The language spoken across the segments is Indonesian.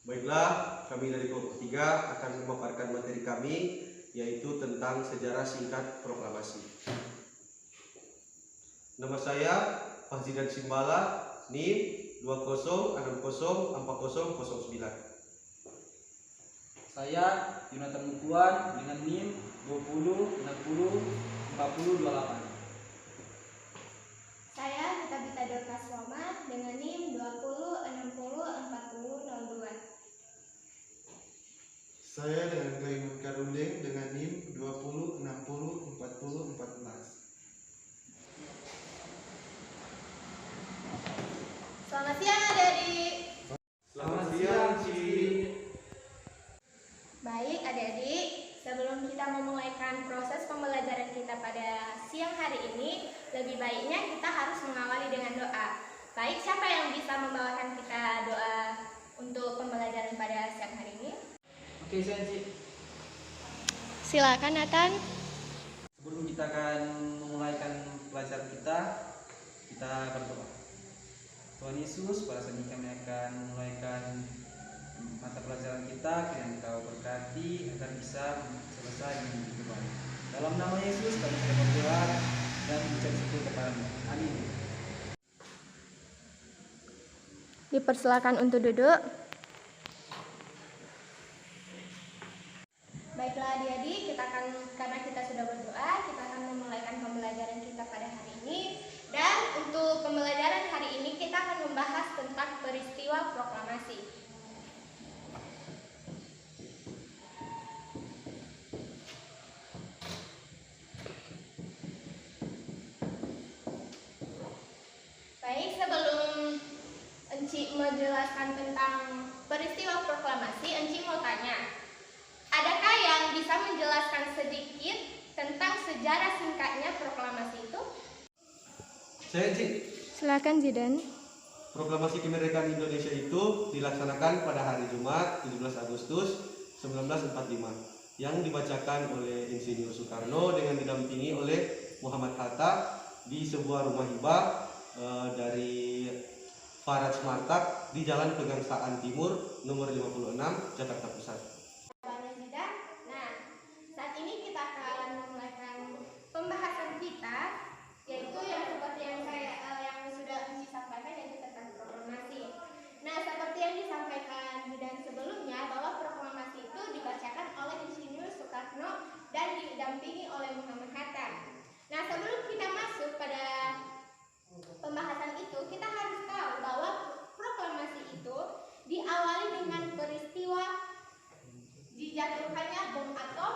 Baiklah, kami dari kelompok 3 akan memaparkan materi kami, yaitu tentang sejarah singkat proklamasi. Nama saya Fahzidan Simbala, NIM 2060404009. Saya Yonatan Mukuan dengan NIM 20604028. Saya Gita Dorcas Roma dengan NIM 20604002. Saya dengan Kaimun Karundeng dengan NIM 20604014. Selamat siang adik-adik. Selamat siang, Ci. Baik adik-adik, sebelum kita memulaikan proses pembelajaran kita pada siang hari ini, lebih baiknya kita harus mengawali dengan doa. Baik, siapa yang bisa membawakan kita doa untuk pembelajaran pada siang hari ini? Oke, saya Ci. Silakan Nathan. Sebelum kita akan memulaikan pelajaran kita berdoa. Tuhan Yesus, pada saat ini kami akan memulaikan mata pelajaran kita, kiranya Engkau berkati agar bisa selesai dengan begitu baik. Dalam nama Yesus kami berdoa dan ucap syukur kepada-Mu. Amin. Dipersilakan untuk duduk. Baiklah adik-adik, karena kita sudah berdoa, kita akan memulaikan pembelajaran kita pada hari ini. Dan untuk pembelajaran hari ini kita akan membahas tentang peristiwa proklamasi. Baik, sebelum Enci menjelaskan tentang peristiwa proklamasi, Enci mau tanya, adakah yang bisa menjelaskan sedikit tentang sejarah singkatnya proklamasi itu? Saya, Ci. Silakan Zidan. Proklamasi kemerdekaan Indonesia itu dilaksanakan pada hari Jumat 17 Agustus 1945 yang dibacakan oleh Insinyur Soekarno dengan didampingi oleh Muhammad Hatta di sebuah rumah hibah dari Faraj Martak di Jalan Pegangsaan Timur nomor 56 Jakarta Pusat. Nah, saat ini kita akan memulaikan pembahasan kita, yaitu yang seperti yang sudah disampaikan, yaitu tentang proklamasi. Nah, seperti yang disampaikan Zidan sebelumnya, bahwa proklamasi itu dibacakan oleh Insinyur Soekarno dan didampingi oleh Muhammad Hatta. Nah, sebelum kita masuk pada pembahasan itu, kita harus tahu bahwa proklamasi itu diawali dengan peristiwa dijatuhkannya bom atom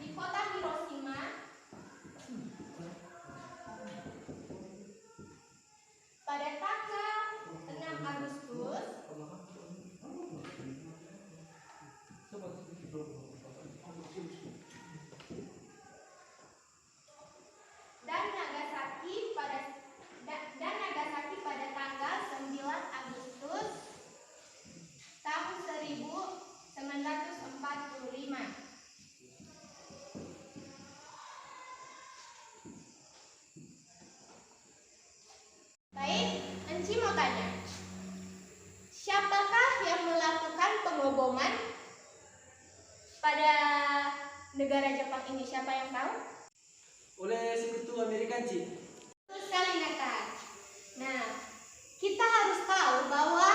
di kota Hiroshima pada tanggal 6 Agustus dan Nagasaki pada tanggal 9 Agustus tahun 1945. Baik, Enci mau tanya, siapakah yang melakukan pengoboman pada negara Jepang ini? Siapa yang tahu? Oleh Sekutu Amerika, Ci. Betul sekali, Nathan. Nah, kita harus tahu bahwa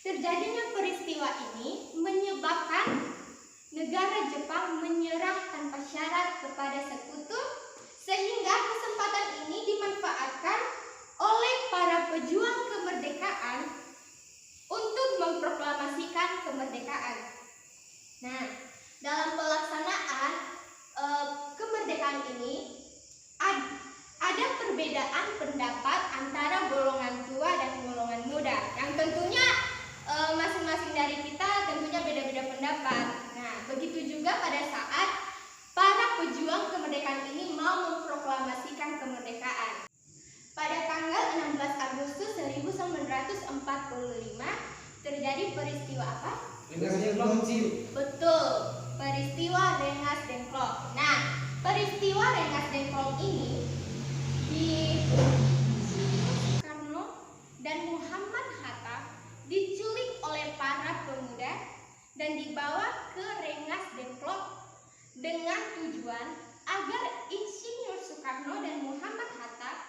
terjadinya peristiwa ini menyebabkan negara Jepang menyerah tanpa syarat kepada Sekutu, sehingga kesempatan ini dimanfaatkan oleh para pejuang kemerdekaan untuk memproklamasikan kemerdekaan. Nah, dalam pelaksanaan kemerdekaan ini ada perbedaan pendapat antara golongan tua dan golongan muda, yang tentunya masing-masing dari kita tentunya beda-beda pendapat. Nah, begitu juga pada saat para pejuang kemerdekaan ini mau memproklamasikan kemerdekaan. Pada tanggal 16 Agustus 1945 terjadi peristiwa apa? Rengas Dengklok, Ci. Betul, peristiwa Rengas Dengklok. Nah, peristiwa Rengas Dengklok ini di Soekarno dan Muhammad Hatta diculik dibawa ke Rengas Dengklok dengan tujuan agar Insinyur Soekarno dan Muhammad Hatta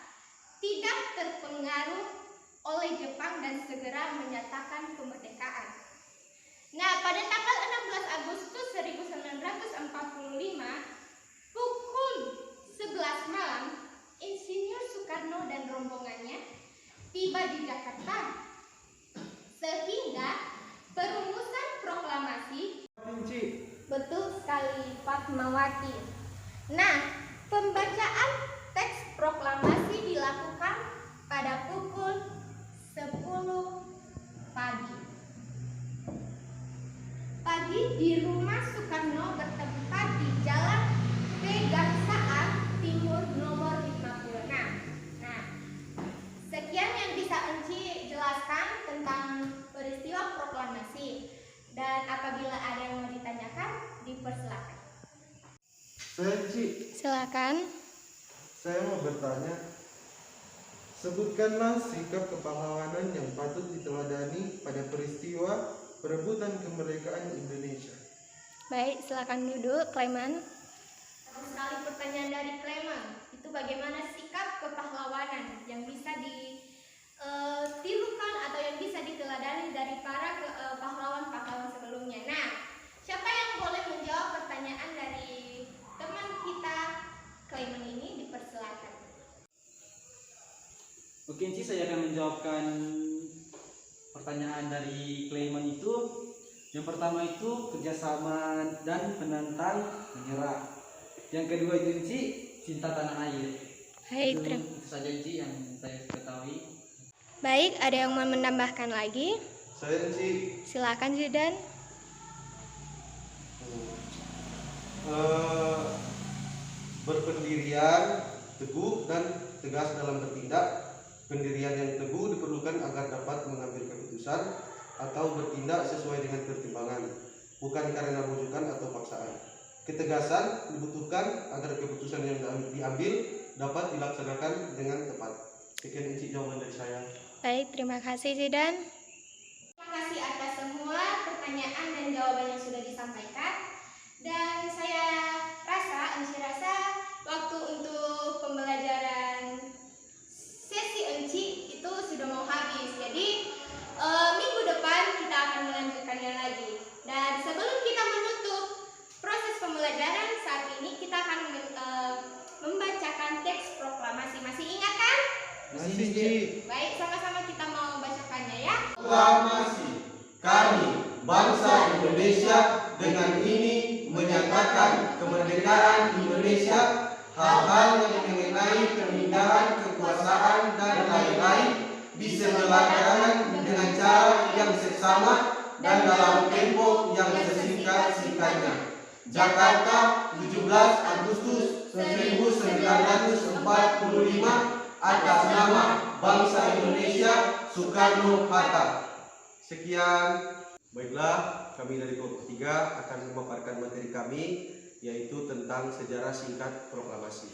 tidak terpengaruh oleh Jepang dan segera menyatakan kemerdekaan. Nah, pada tanggal 16 Agustus 1945, pukul 11 malam, Insinyur Soekarno dan rombongannya tiba di Jakarta, sehingga perumusan proklamasi. Betul sekali, Fatmawati. Nah, pembacaan teks proklamasi dilakukan pada pukul 10 pagi. Di rumah Soekarno bertempat di Jalan Pegangsaan Timur nomor 56. Nah, sekian yang bisa Enci jelaskan tentang peristiwa proklamasi. Dan apabila ada yang mau ditanyakan, dipersilakan. Silakan. Saya mau bertanya, sebutkanlah sikap kepahlawanan yang patut diteladani pada peristiwa perebutan kemerdekaan Indonesia. Baik, silakan duduk, Clement. Bagus sekali pertanyaan dari Clement. Itu bagaimana sikap kepahlawanan yang bisa ditirukan atau yang bisa diteladani dari para pahlawan-pahlawan sebelumnya. Nah, siapa yang boleh menjawab pertanyaan dari teman kita Clement ini? Dipersilakan. Oke, Ci, saya akan menjawabkan pertanyaan dari Clement itu. Yang pertama itu kerjasama dan penantang menyerah. Yang kedua itu Ci, cinta tanah air. Baik, Itu saja Ci yang saya ketahui. Baik, ada yang mau menambahkan lagi? Saya sih Silakan, Zidan. berpendirian teguh dan tegas dalam bertindak. Pendirian yang teguh diperlukan agar dapat mengambil keputusan atau bertindak sesuai dengan pertimbangan, bukan karena rujukan atau paksaan. Ketegasan dibutuhkan agar keputusan yang diambil dapat dilaksanakan dengan tepat. Sekian isi jawaban dari saya. Baik, terima kasih, Zidan. Terima kasih atas semua pertanyaan dan jawaban yang sudah disampaikan. Dan saya rasa waktu untuk pembelajaran sesi Enci itu sudah mau habis. Jadi minggu depan kita akan melanjutkannya lagi. Dan sebelum kita menutup proses pembelajaran saat ini, kita akan membacakan teks proklamasi. Masih ingat kan? Masih, Ci. Baik, sama-sama kita mau bacakannya ya. Proklamasi. Kami, bangsa Indonesia, dengan ini menyatakan kemerdekaan Indonesia. Hal-hal yang mengenai pemindahan kekuasaan dan lain-lain diselenggarakan dengan cara yang seksama dan dalam tempo yang sesingkat-singkatnya. Jakarta, 17 Agustus 1945, atas nama bangsa Indonesia, Soekarno-Hatta. Sekian. Baiklah, kami dari kelompok 3 akan memaparkan materi kami, yaitu tentang sejarah singkat proklamasi.